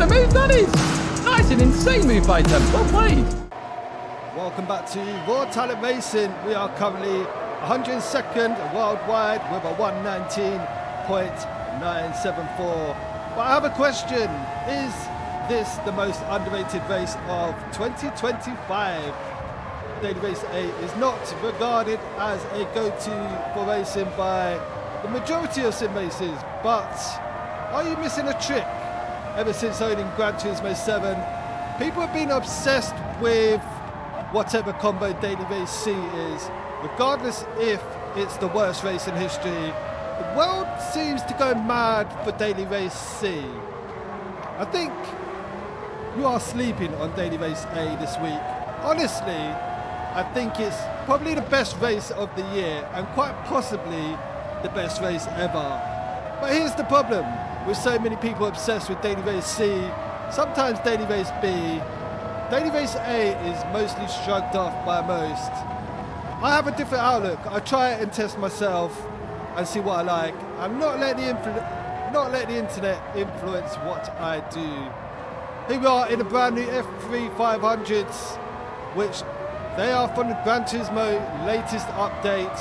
move that is! That's an insane move by them. Well played. Welcome back to Raw Talent Racing. We are currently 102nd worldwide with a 119.974. But I have a question. Is this the most underrated race of 2025? Daily Race 8 is not regarded as a go-to for racing by the majority of sim races, but are you missing a trick? Ever since owning Gran Turismo 7, people have been obsessed with whatever combo Daily Race C is, regardless if it's the worst race in history. The world seems to go mad for Daily Race C. I think you are sleeping on Daily Race A this week. Honestly, I think it's probably the best race of the year and quite possibly the best race ever. But here's the problem with so many people obsessed with Daily Race C, sometimes Daily Race B. Daily Race A is mostly shrugged off by most. I have a different outlook. I try it and test myself and see what I like. I'm not letting the internet influence what I do. Here we are in a brand new F3 500s, which they are from the Gran Turismo latest update.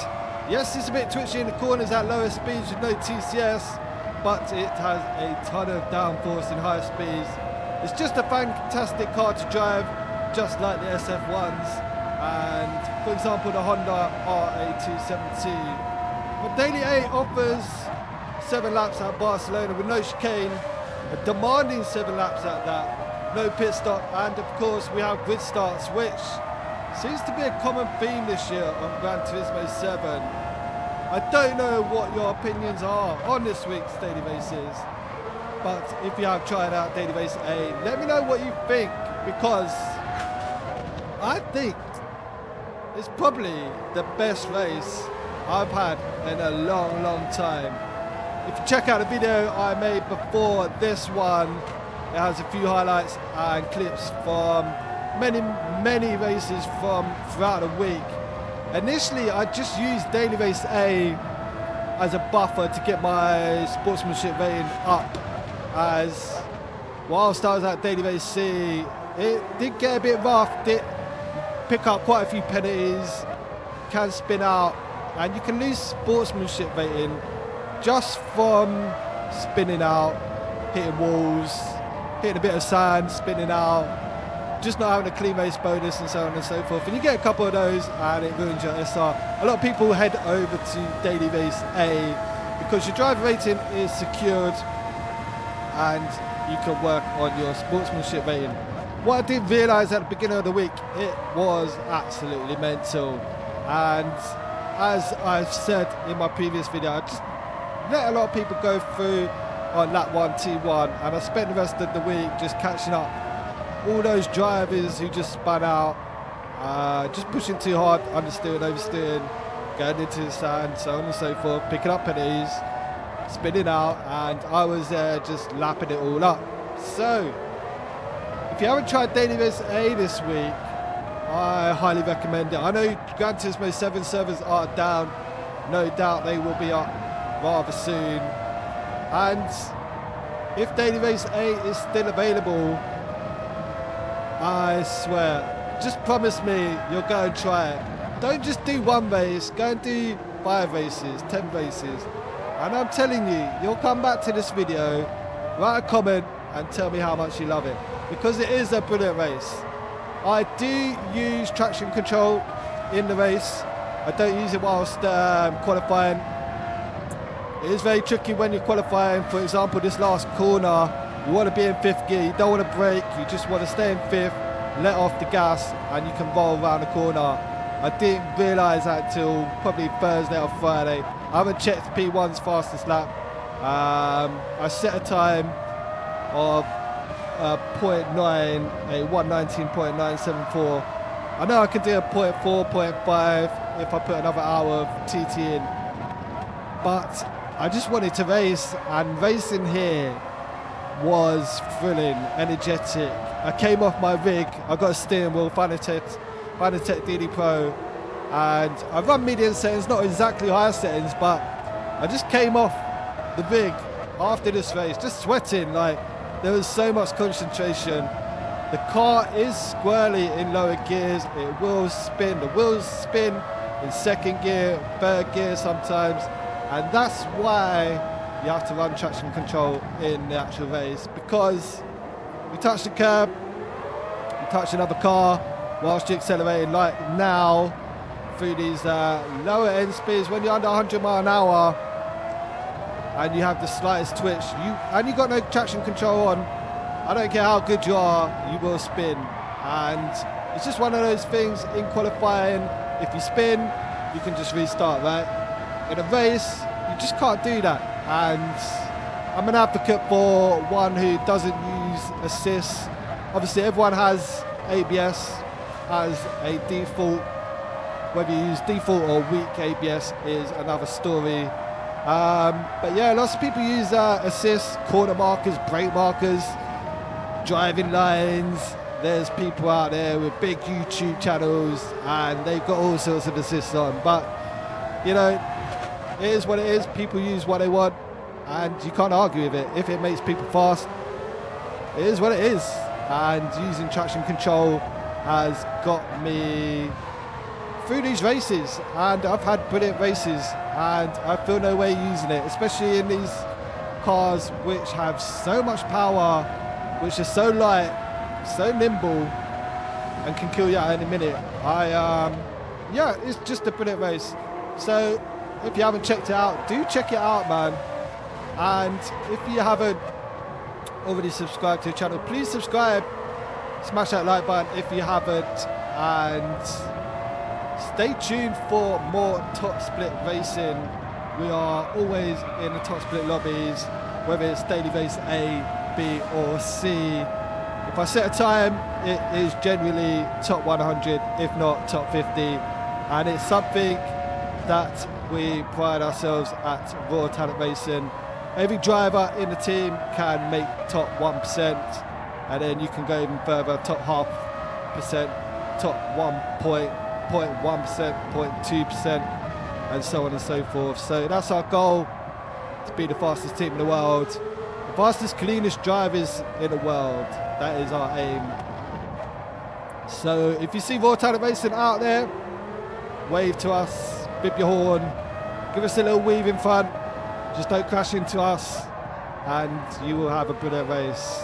Yes, it's a bit twitchy in the corners at lower speeds with no TCS, but it has a ton of downforce in higher speeds. It's just a fantastic car to drive, just like the SF1s and, for example, the Honda RA270. But Daily 8 offers 7 laps at Barcelona with no chicane, a demanding 7 laps at that, no pit stop, and of course we have grid starts, which seems to be a common theme this year on Gran Turismo 7. I don't know what your opinions are on this week's Daily Races, but if you have tried out Daily Race A, let me know what you think, because I think it's probably the best race I've had in a long, long time. If you check out the video I made before this one, it has a few highlights and clips from many races from throughout the week. Initially, I just used Daily Race A as a buffer to get my sportsmanship rating up, as whilst I was at Daily Race C, it did get a bit rough, did pick up quite a few penalties, can spin out, and you can lose sportsmanship rating just from spinning out, hitting walls, hitting a bit of sand, spinning out, just not having a clean race bonus and so on and so forth. And you get a couple of those and it ruins your SR. A lot of people head over to Daily Race A because your driver rating is secured and you can work on your sportsmanship rating. What I didn't realise at the beginning of the week, it was absolutely mental. And as I've said in my previous video, I just let a lot of people go through on lap 1, T1, and I spent the rest of the week just catching up all those drivers who just spun out, just pushing too hard, understeering, oversteering, going into the sand, so on and so forth, picking up penalties, spinning out, and I was there just lapping it all up. So, if you haven't tried Daily Race A this week, I highly recommend it. I know Gran Turismo 7 servers are down, no doubt they will be up rather soon. And if Daily Race 8 is still available, I swear, just promise me you'll go and try it. Don't just do one race, go and do 5 races, 10 races. And I'm telling you, you'll come back to this video, write a comment and tell me how much you love it. Because it is a brilliant race. I do use traction control in the race. I don't use it whilst qualifying. It is very tricky when you're qualifying. For example, this last corner, you want to be in 5th gear, you don't want to brake, you just want to stay in 5th, let off the gas, and you can roll around the corner. I didn't realise that until probably Thursday or Friday. I haven't checked P1's fastest lap. I set a time of 0.9, a 119.974. I know I can do a 0.4, 0.5 if I put another hour of TT in. But I just wanted to race, and racing here was thrilling, energetic. I came off my rig, I got a steering wheel, Fanatec DD Pro, and I run medium settings, not exactly higher settings, but I just came off the rig after this race, just sweating, like there was so much concentration. The car is squirrely in lower gears. It will spin. The wheels spin in second gear, third gear sometimes. And that's why you have to run traction control in the actual race, because you touch the curb, you touch another car whilst you're accelerating, like now through these lower end speeds when you're under 100 mile an hour and you have the slightest twitch, you got no traction control on. I don't care how good you are, you will spin. And it's just one of those things in qualifying. If you spin, you can just restart, right? In a race, you just can't do that. And I'm an advocate for one who doesn't use assists. Obviously, everyone has ABS as a default. Whether you use default or weak ABS is another story. But yeah, lots of people use assists, corner markers, brake markers, driving lines. There's people out there with big YouTube channels and they've got all sorts of assists on. But, you know, it is what it is. People use what they want and you can't argue with it. If it makes people fast, it is what it is. And using traction control has got me through these races, and I've had brilliant races and I feel no way using it, especially in these cars which have so much power, which are so light, so nimble, and can kill you at any minute. Yeah, it's just a brilliant race. So if you haven't checked it out, do check it out, man. And if you haven't already subscribed to the channel, please subscribe, smash that like button if you haven't, and stay tuned for more top split racing. We are always in the top split lobbies, whether it's daily race A, B or C. If I set a time, it is generally top 100, if not top 50, and it's something that we pride ourselves at Raw Talent Racing. Every driver in the team can make top 1%, and then you can go even further, top 0.5%, top 1.1%, 0.2%, and so on and so forth. So that's our goal, to be the fastest team in the world, the fastest, cleanest drivers in the world. That is our aim. So if you see Raw Talent Racing out there, wave to us, bip your horn, give us a little weave in front, just don't crash into us, and you will have a brilliant race.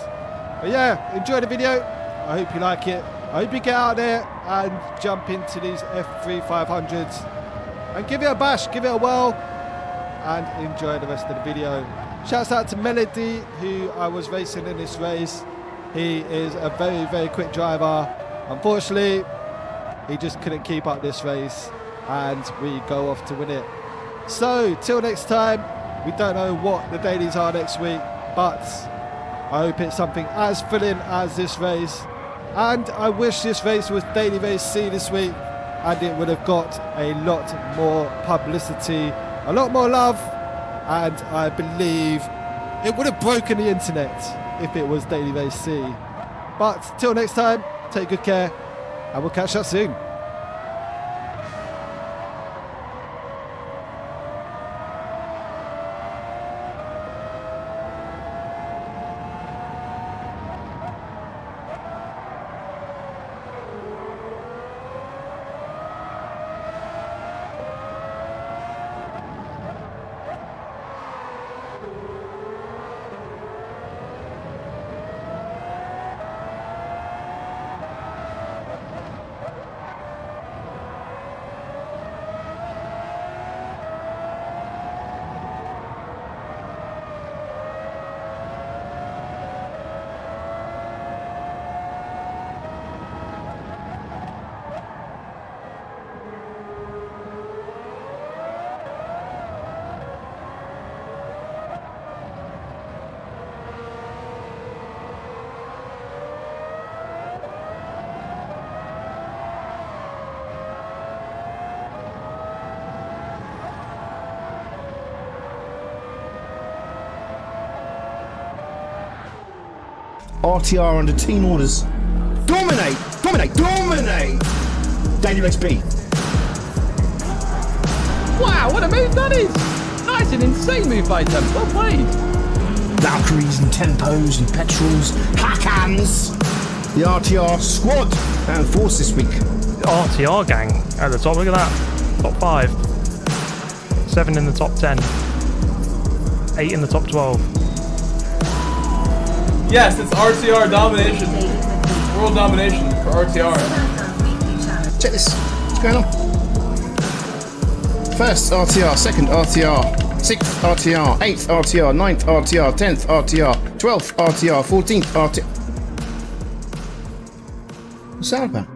But yeah, enjoy the video. I hope you like it. I hope you get out there and jump into these F3 500s and give it a bash, give it a whirl, and enjoy the rest of the video. Shouts out to Melody, who I was racing in this race. He is a very, very quick driver. Unfortunately, he just couldn't keep up this race, and we go off to win it. So, till next time, we don't know what the dailies are next week, but I hope it's something as thrilling as this race. And I wish this race was daily race C this week, and it would have got a lot more publicity, a lot more love, and I believe it would have broken the internet if it was daily race C. But till next time, take good care, and we'll catch up soon. RTR under team orders. Dominate! Dominate! Dominate! Daily race B. Wow, what a move that is! Nice and insane move by them. Well played. Valkyries and Tempos and Petrels, Hakans, the RTR squad and force this week. RTR gang at the top. Look at that. Top 5. 7 in the top 10. 8 in the top 12. Yes, it's RTR domination. World domination for RTR. Check this. What's going on? First RTR, second RTR, 6th RTR, 8th RTR, 9th RTR, 10th RTR, 12th RTR, 14th RTR. What's that about?